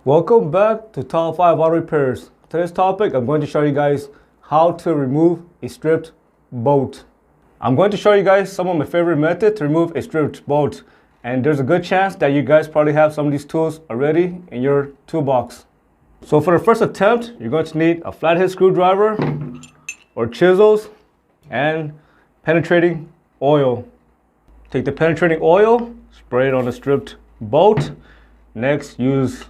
Welcome back to Top 5 Auto Repairs. Today's topic, I'm going to show you guys how to remove a stripped bolt. I'm going to show you guys some of my favorite methods to remove a stripped bolt. And there's a good chance that you guys probably have some of these tools already in your toolbox. So for the first attempt, you're going to need a flathead screwdriver or chisels and penetrating oil. Take the penetrating oil, spray it on the stripped bolt. Next, use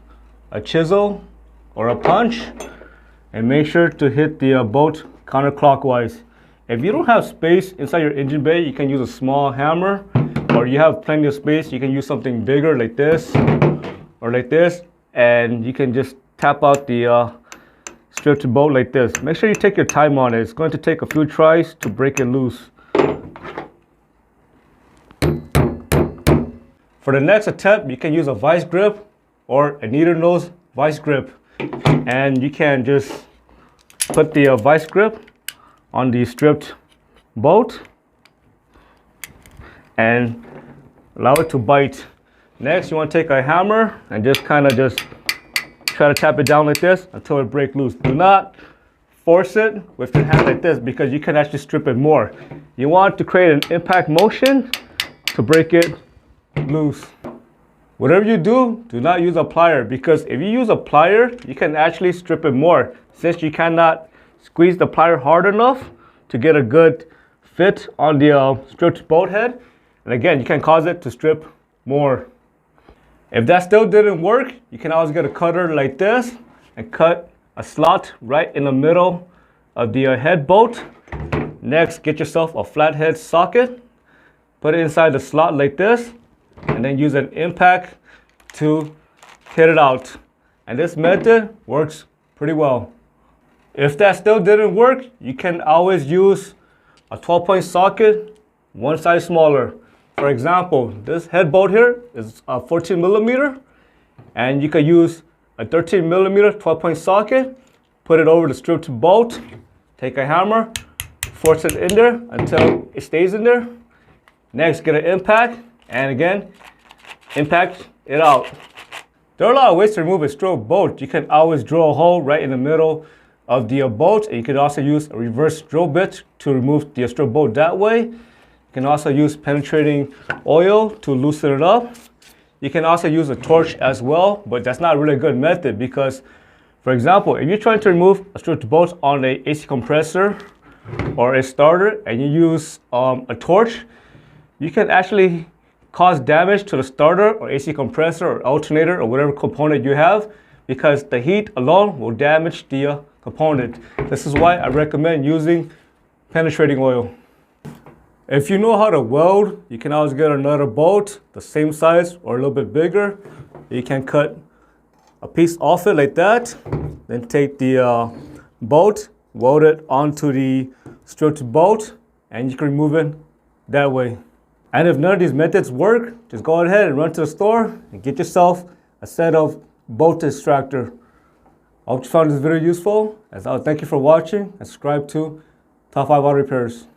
a chisel or a punch and make sure to hit the bolt counterclockwise. If you don't have space inside your engine bay, you can use a small hammer, or you have plenty of space, you can use something bigger like this or like this, and you can just tap out the stripped bolt like this. Make sure you take your time on it. It's going to take a few tries to break it loose. For the next attempt, you can use a vice grip or a needle nose vice grip, and you can just put the vice grip on the stripped bolt and allow it to bite. Next, you want to take a hammer and just try to tap it down like this until it breaks loose. Do not force it with your hand like this because you can actually strip it more. You want to create an impact motion to break it loose. Whatever you do, do not use a plier, because if you use a plier, you can actually strip it more, since you cannot squeeze the plier hard enough to get a good fit on the stripped bolt head. And again, you can cause it to strip more. If that still didn't work, you can always get a cutter like this and cut a slot right in the middle of the head bolt. Next, get yourself a flathead socket, put it inside the slot like this, and then use an impact to hit it out. And this method works pretty well. If that still didn't work, you can always use a 12-point socket, one size smaller. For example, this head bolt here is a 14 millimeter, and you could use a 13 millimeter 12-point socket, put it over the stripped bolt, take a hammer, force it in there until it stays in there. Next, get an impact, and again, impact it out. There are a lot of ways to remove a stripped bolt. You can always drill a hole right in the middle of the bolt, and you can also use a reverse drill bit to remove the stripped bolt that way. You can also use penetrating oil to loosen it up. You can also use a torch as well, but that's not really a good method because, for example, if you're trying to remove a stripped bolt on a AC compressor or a starter and you use a torch, you can actually cause damage to the starter or AC compressor or alternator or whatever component you have, because the heat alone will damage the component. This is why I recommend using penetrating oil. If you know how to weld, you can always get another bolt the same size or a little bit bigger. You can cut a piece off it like that, then take the bolt, weld it onto the stripped bolt, and you can remove it that way. And if none of these methods work, just go ahead and run to the store and get yourself a set of bolt extractor. I hope you found this video useful. As always, thank you for watching and subscribe to Top 5 Auto Repairs.